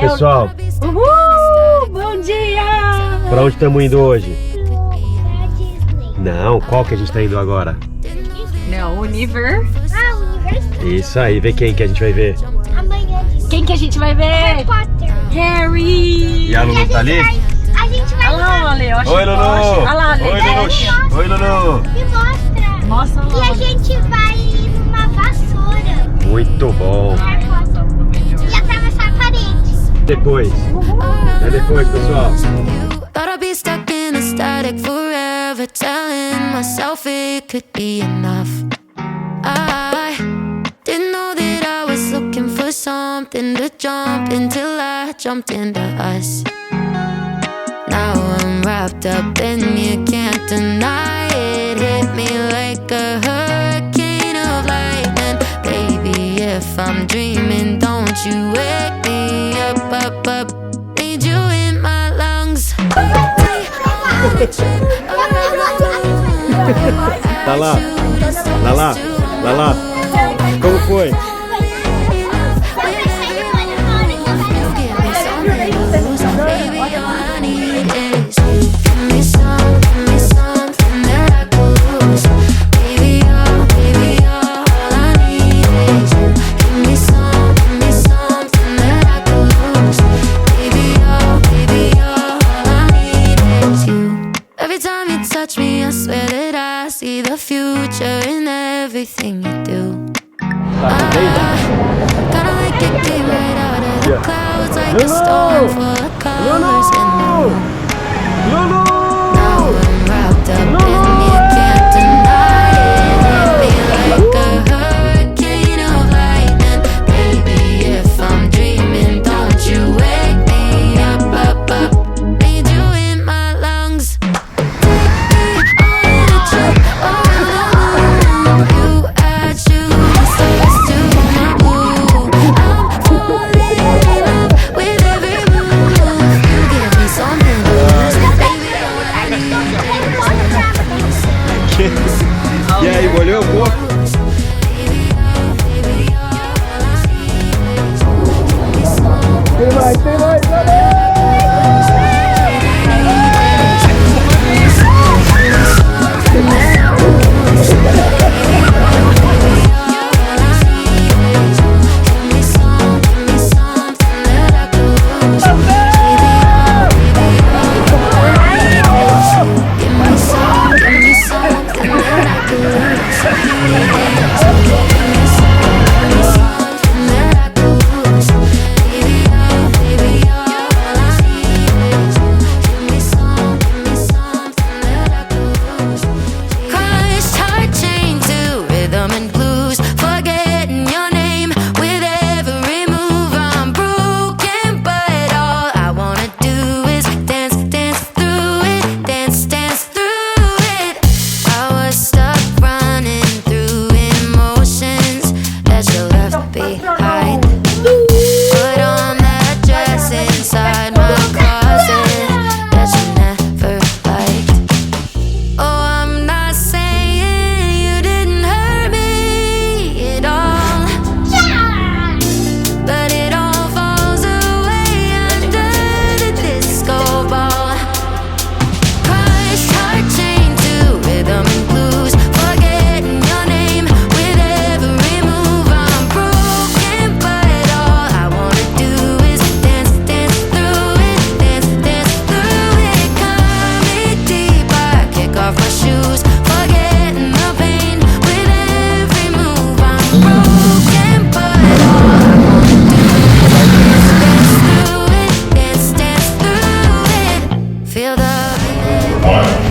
pessoal? Uhul! Bom dia! Pra onde estamos indo hoje? Pra Disney. Não, qual que a gente tá indo agora? Não, Universo. Ah, Universo. Isso aí, vê quem que a gente vai ver. Amanhã Disney. Quem que a gente vai Harry ver? Potter. E Harry! a Lulu tá ali? A gente vai Olha lá, Ale, eu acho Oi, que Lulu! Olha lá, Ale. Oi, Lulu! Oi, Lulu! Me mostra. Mostra lá. E a gente vai numa vassoura. Muito bom. Harry Potter. E atravessar a parede. Depois. É depois, pessoal. Thought I'd be stuck in a static forever, telling myself it could be enough. I didn't know that I was looking for something to jump until I jumped into us. Now I'm wrapped up and you can't deny it. Hit me like a hurricane of lightning. Baby, if I'm dreaming, don't you wake me up, up, up. Need you in my lungs. Tá lá. Lá lá. Lá lá. Como foi? Touch me, I swear that I see the future in everything you do. Kinda like it came right out of the clouds, like a storm full of colors in the moon. Now I'm wrapped up and you can't deny it. Hit me like a hurricane of lightning. Baby, if I'm dreaming, don't you wake me up, up, up. Need you in my lungs. E aí, molhou um pouco? Tem mais, tem mais, Feel the